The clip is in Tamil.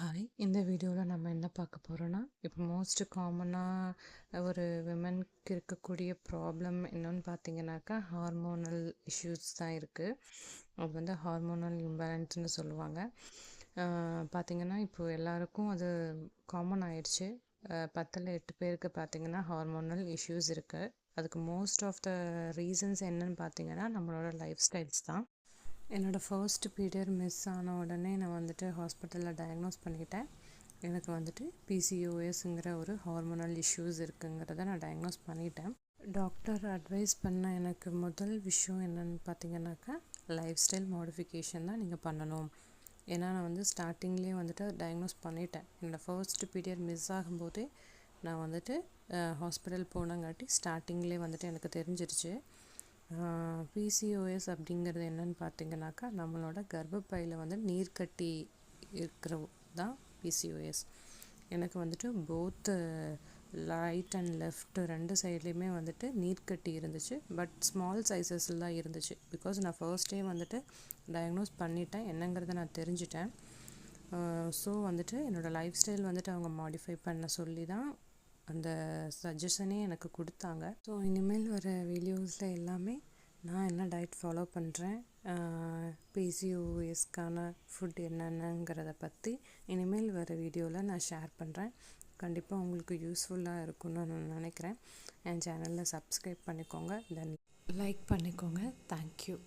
ஹாய், இந்த வீடியோவில் நம்ம என்ன பார்க்க போகிறோன்னா, இப்போ மோஸ்ட் காமனாக ஒரு விமனுக்கு இருக்கக்கூடிய ப்ராப்ளம் என்னன்னு பார்த்தீங்கன்னாக்கா, ஹார்மோனல் இஷ்யூஸ் தான் இருக்குது. அது வந்து ஹார்மோனல் இம்பேலன்ஸ்னு சொல்லுவாங்க. பார்த்திங்கன்னா இப்போது எல்லாருக்கும் அது காமன் ஆயிடுச்சு. 10ல் 8 பேருக்கு பார்த்திங்கன்னா ஹார்மோனல் இஷ்யூஸ் இருக்குது. அதுக்கு மோஸ்ட் ஆஃப் த ரீசன்ஸ் என்னன்னு பார்த்தீங்கன்னா நம்மளோட லைஃப் ஸ்டைல்ஸ் தான். என்னோடய ஃபர்ஸ்ட் பீரியட் மிஸ் ஆன உடனே நான் வந்துட்டு ஹாஸ்பிட்டலில் டயக்னோஸ் பண்ணிக்கிட்டேன். எனக்கு வந்துட்டு பிசிஓஎஸ்ங்கிற ஒரு ஹார்மோனல் இஷ்யூஸ் இருக்குங்கிறத நான் டயக்னோஸ் பண்ணிட்டேன். டாக்டர் அட்வைஸ் பண்ண எனக்கு முதல் விஷயம் என்னென்னு பார்த்தீங்கன்னாக்கா, லைஃப் ஸ்டைல் மாடிஃபிகேஷன் தான் நீங்கள் பண்ணணும். ஏன்னா நான் வந்து ஸ்டார்டிங்லேயே வந்துட்டு டயக்னோஸ் பண்ணிட்டேன். என்னோடய ஃபர்ஸ்ட் பீரியட் மிஸ் ஆகும்போதே நான் வந்துட்டு ஹாஸ்பிட்டல் போனங்காட்டி ஸ்டார்டிங்லேயே வந்துட்டு எனக்கு தெரிஞ்சிருச்சு. பிசிஓஎஸ் அப்படிங்கிறது என்னன்னு பார்த்தீங்கன்னாக்கா, நம்மளோட கர்ப்பப்பையில் வந்து நீர்க்கட்டி இருக்கிறது தான் பிசிஓஎஸ். எனக்கு வந்துட்டு போத் ரைட் அண்ட் லெஃப்ட் 2 சைட்லேயுமே வந்துட்டு நீர்க்கட்டி இருந்துச்சு. பட் ஸ்மால் சைஸஸில் தான் இருந்துச்சு. பிகாஸ் நான் ஃபர்ஸ்டே வந்துட்டு டயக்னோஸ் பண்ணிட்டேன், என்னங்கிறத நான் தெரிஞ்சிட்டேன். ஸோ வந்துட்டு என்னோடய லைஃப் ஸ்டைல் வந்துட்டு அவங்க மாடிஃபை பண்ண சொல்லி தான் அந்த சஜஷனே எனக்கு கொடுத்தாங்க. ஸோ இனிமேல் வர வீடியோஸில் எல்லாமே நான் என்ன டயட் ஃபாலோ பண்ணுறேன், பிசிஓஎஸ்க்கான ஃபுட் என்னென்னங்கிறத பற்றி இனிமேல் வர வீடியோவில் நான் ஷேர் பண்ணுறேன். கண்டிப்பாக உங்களுக்கு யூஸ்ஃபுல்லாக இருக்கும்னு நான் நினைக்கிறேன். என் சேனலில் சப்ஸ்கிரைப் பண்ணிக்கோங்க, தென் லைக் பண்ணிக்கோங்க. தேங்க்யூ.